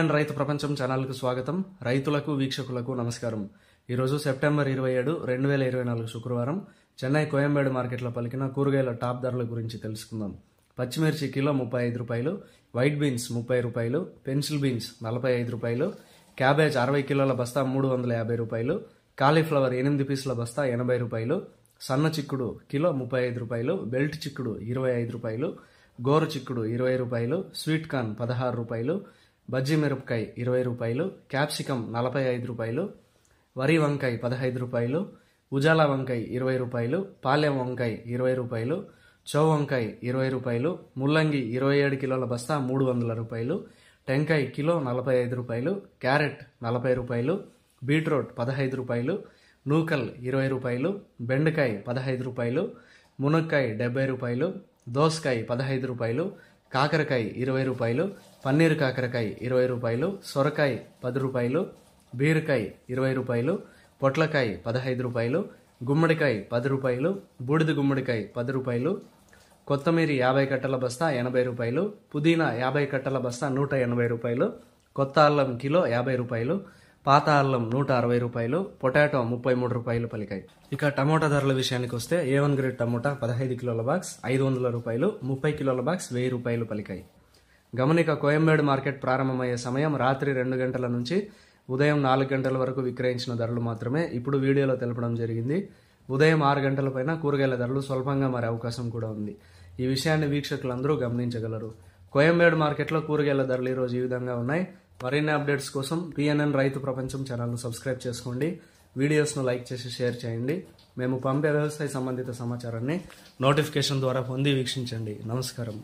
PNN రైతు ప్రపంచం ఛానల్కు స్వాగతం. రైతులకు వీక్షకులకు నమస్కారం. ఈరోజు సెప్టెంబర్ 27, 2024 శుక్రవారం చెన్నై కోయంబేడు మార్కెట్లో పలికిన కూరగాయల టాప్ ధరల గురించి తెలుసుకుందాం. పచ్చిమిర్చి కిలో 35 రూపాయలు, వైట్ బీన్స్ 30 రూపాయలు, పెన్సిల్ బీన్స్ 45 రూపాయలు, క్యాబేజ్ 60 కిలోల బస్తా 350 రూపాయలు, కాలీఫ్లవర్ 8 పీసుల బస్తా 80 రూపాయలు, సన్న చిక్కుడు కిలో 35 రూపాయలు, బెల్ట్ చిక్కుడు 25 రూపాయలు, గోరు చిక్కుడు 20 రూపాయలు, స్వీట్ కార్న్ 16 రూపాయలు, బజ్జీ మిరపకాయ 20 రూపాయలు, క్యాప్సికం 45 రూపాయలు, వరి వంకాయ 15 రూపాయలు, ఉజాలా వంకాయ 20 రూపాయలు, పాలెం వంకాయ 20 రూపాయలు, చౌ వంకాయ 20 రూపాయలు, ముల్లంగి 27 కిలోల బస్తా 300 రూపాయలు, టెంకాయ కిలో 45 రూపాయలు, క్యారెట్ 40 రూపాయలు, బీట్రూట్ 15 రూపాయలు, నూకల్ 20 రూపాయలు, బెండకాయ 15 రూపాయలు, మునక్కాయ 70 రూపాయలు, దోసకాయ 15 రూపాయలు, కాకరకాయ 20 రూపాయలు, పన్నీర్ కాకరకాయ 20 రూపాయలు, సొరకాయ 10 రూపాయలు, బీరకాయ 20 రూపాయలు, పొట్లకాయ 15 రూపాయలు, గుమ్మడికాయ 10 రూపాయలు, బూడిద గుమ్మడికాయ 10 రూపాయలు, కొత్తమీరి 50 కట్టల బస్తా 80 రూపాయలు, పుదీనా 50 కట్టల బస్తా 180 రూపాయలు, కొత్త అల్లం కిలో 50 రూపాయలు, పాత అల్లం 160 రూపాయలు, పొటాటో 33 రూపాయలు పలికాయి. ఇక టమోటా ధరల విషయానికి వస్తే A1 గ్రేడ్ టమోటా 15 కిలోల బాక్స్ 500 రూపాయలు, 30 కిలోల బాక్స్ 1000 రూపాయలు పలికాయి. గమనిక కోయంబేడు మార్కెట్ ప్రారంభమయ్యే సమయం రాత్రి 2 గంటల నుంచి ఉదయం 4 గంటల వరకు విక్రయించిన ధరలు మాత్రమే ఇప్పుడు వీడియోలో తెలపడం జరిగింది. ఉదయం 6 గంటల పైన కూరగాయల ధరలు స్వల్పంగా మారే అవకాశం కూడా ఉంది. ఈ విషయాన్ని వీక్షకులందరూ గమనించగలరు. కోయంబేడు మార్కెట్లో కూరగాయల ధరలు ఈరోజు ఈ విధంగా ఉన్నాయి. మరిన్ని అప్డేట్స్ కోసం పిఎన్ఎన్ రైతు ప్రపంచం ఛానల్ను సబ్స్క్రైబ్ చేసుకోండి. వీడియోస్ను లైక్ చేసి షేర్ చేయండి. మేము పంపే వ్యవసాయ సంబంధిత సమాచారాన్ని నోటిఫికేషన్ ద్వారా పొంది వీక్షించండి. నమస్కారం.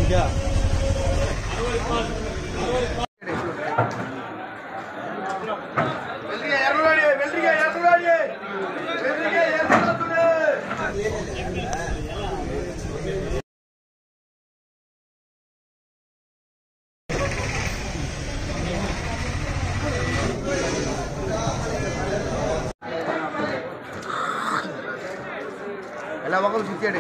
क्या ఎలా ఒకరు చిచ్చాడు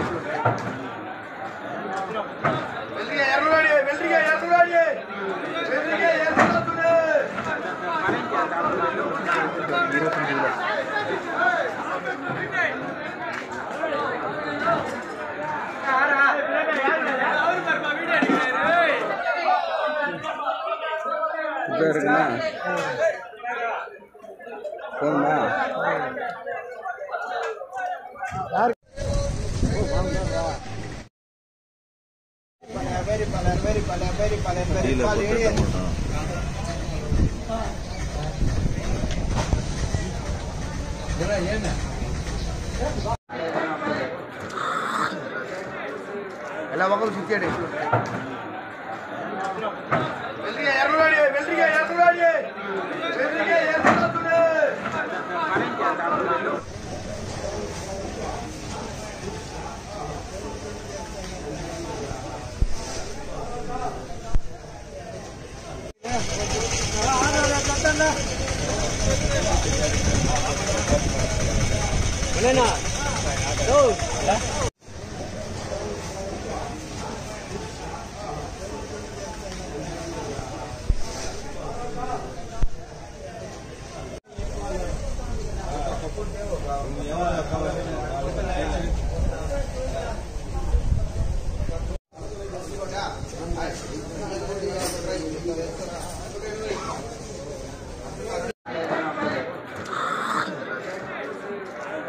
ఎలా ఒకరు చిచ్చాడు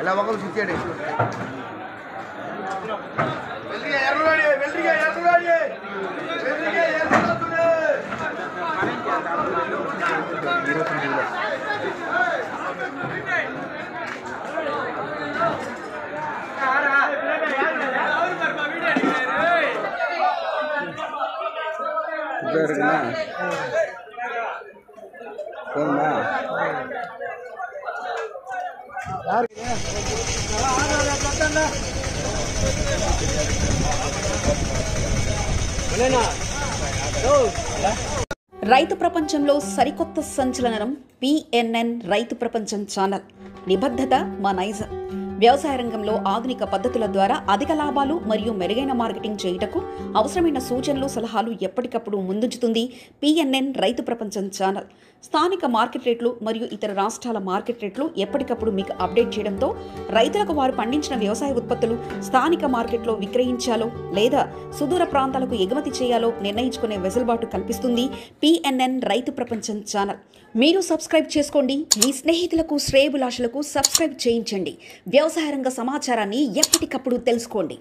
ఎలా ఒకరు చిచ్చాడు Gracias. இருக்குண்ணா போதுமா రైతు ప్రపంచంలో సరికొత్త సంచలనం పిఎన్ఎన్ రైతు ప్రపంచం ఛానల్. నిబద్ధత మా నైజం. వ్యవసాయ రంగంలో ఆధునిక పద్ధతుల ద్వారా అధిక లాభాలు మరియు మెరుగైన మార్కెటింగ్ చేయుటకు అవసరమైన సూచనలు, సలహాలు ఎప్పటికప్పుడు ముందుంచుతుంది పిఎన్ఎన్ రైతు ప్రపంచం ఛానల్. స్థానిక మార్కెట్ రేట్లు మరియు ఇతర రాష్ట్రాల మార్కెట్ రేట్లు ఎప్పటికప్పుడు మీకు అప్డేట్ చేయడంతో రైతులకు వారు పండించిన వ్యవసాయ ఉత్పత్తులు స్థానిక మార్కెట్లో విక్రయించాలో లేదా సుదూర ప్రాంతాలకు ఎగుమతి చేయాలో నిర్ణయించుకునే వెసులుబాటు కల్పిస్తుంది పిఎన్ఎన్ రైతు ప్రపంచం ఛానల్. మీరు సబ్స్క్రైబ్ చేసుకోండి. మీ స్నేహితులకు, శ్రేయోభిలాషులకు సబ్స్క్రైబ్ చేయించండి. వ్యవసాయ రంగ సమాచారాన్ని ఎప్పటికప్పుడు తెలుసుకోండి.